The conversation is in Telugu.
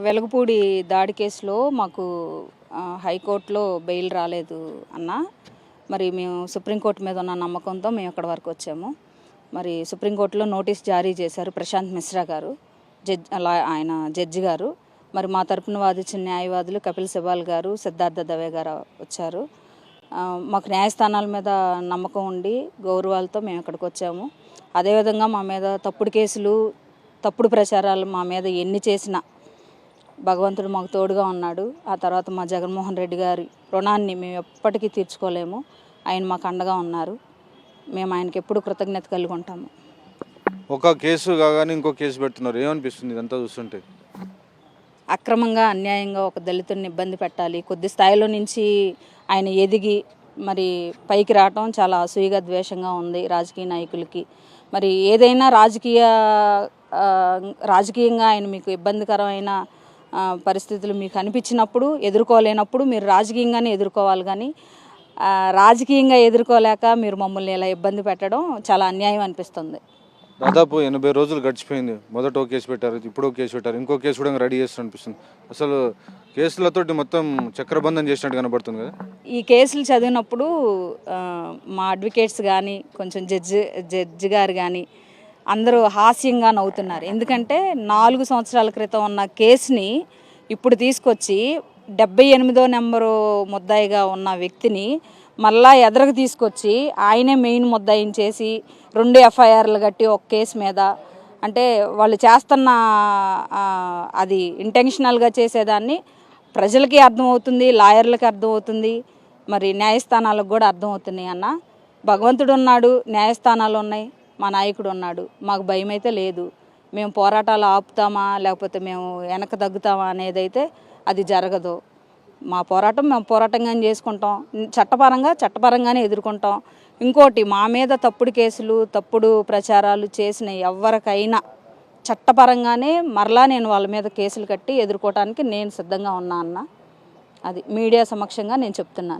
వెలగపూడి దాడి కేసులో మాకు హైకోర్టులో బెయిల్ రాలేదు అన్న. మరి మేము సుప్రీంకోర్టు మీద ఉన్న నమ్మకంతో మేము ఇక్కడి వరకు వచ్చాము. మరి సుప్రీంకోర్టులో నోటీస్ జారీ చేశారు ప్రశాంత్ మిశ్రా గారు, ఆయన జడ్జి గారు. మరి మా తరపున వాదించిన న్యాయవాదులు కపిల్ సిబాల్ గారు, సిద్ధార్థ దవే గారు వచ్చారు. మాకు న్యాయస్థానాల మీద నమ్మకం ఉండి గౌరవాలతో మేము ఇక్కడికి వచ్చాము. అదేవిధంగా మా మీద తప్పుడు కేసులు, తప్పుడు ప్రచారాలు మా మీద ఎన్ని చేసినా భగవంతుడు మాకు తోడుగా ఉన్నాడు. ఆ తర్వాత మా జగన్మోహన్ రెడ్డి గారి రుణాన్ని మేము ఎప్పటికీ తీర్చుకోలేము. ఆయన మాకు అండగా ఉన్నారు. మేము ఆయనకి ఎప్పుడు కృతజ్ఞత కలిగి ఉంటాము. ఒక కేసు కాగానే ఇంకో కేసు పెడుతున్నారు, ఏమనిపిస్తుంది ఇదంతా చూస్తుంటే? అక్రమంగా అన్యాయంగా ఒక దళితుడిని ఇబ్బంది పెట్టాలి, కొద్ది స్థాయిలో నుంచి ఆయన ఎదిగి మరి పైకి రావటం చాలా అసూయగా ద్వేషంగా ఉంది రాజకీయ నాయకులకి. మరి ఏదైనా రాజకీయంగా ఆయన మీకు ఇబ్బందికరమైన పరిస్థితులు మీకు అనిపించినప్పుడు, ఎదుర్కోలేనప్పుడు మీరు రాజకీయంగానే ఎదుర్కోవాలి. కానీ రాజకీయంగా ఎదుర్కోలేక మీరు మమ్మల్ని ఇలా ఇబ్బంది పెట్టడం చాలా అన్యాయం అనిపిస్తుంది. దాదాపు 80 రోజులు గడిచిపోయింది. మొదట ఒక కేసు పెట్టారు, ఇప్పుడు ఒక కేసు పెట్టారు, ఇంకో కేసు కూడా రెడీ చేస్తూ అనిపిస్తుంది. అసలు కేసులతోటి మొత్తం చక్రబంధం చేసినట్టు కనబడుతుంది కదా. ఈ కేసులు చదివినప్పుడు మా అడ్వకేట్స్ కానీ, కొంచెం జడ్జి గారు కానీ అందరూ హాస్యంగా నవ్వుతున్నారు. ఎందుకంటే 4 సంవత్సరాల క్రితం ఉన్న కేసుని ఇప్పుడు తీసుకొచ్చి 78వ నెంబరు ముద్దాయిగా ఉన్న వ్యక్తిని మళ్ళా ఎదరకు తీసుకొచ్చి ఆయనే మెయిన్ ముద్దాయిని చేసి 2 ఎఫ్ఐఆర్లు కట్టి ఒక కేసు మీద, అంటే వాళ్ళు చేస్తున్న అది ఇంటెన్షనల్గా చేసేదాన్ని ప్రజలకి అర్థమవుతుంది, లాయర్లకి అర్థమవుతుంది, మరి న్యాయస్థానాలకు కూడా అర్థమవుతున్నాయి. అన్న భగవంతుడు ఉన్నాడు, న్యాయస్థానాలు ఉన్నాయి, మా నాయకుడు ఉన్నాడు. మాకు భయం అయితే లేదు. మేము పోరాటాలు ఆపుతామా లేకపోతే మేము వెనక తగ్గుతామా అనేది అయితే అది జరగదు. మా పోరాటం మేము పోరాటంగానే చేసుకుంటాం, చట్టపరంగానే ఎదుర్కొంటాం. ఇంకోటి, మా మీద తప్పుడు కేసులు, తప్పుడు ప్రచారాలు చేసిన ఎవరికైనా చట్టపరంగానే మరలా నేను వాళ్ళ మీద కేసులు కట్టి ఎదుర్కోవడానికి నేను సిద్ధంగా ఉన్నా అన్న. అది మీడియా సమక్షంగా నేను చెప్తున్నాను.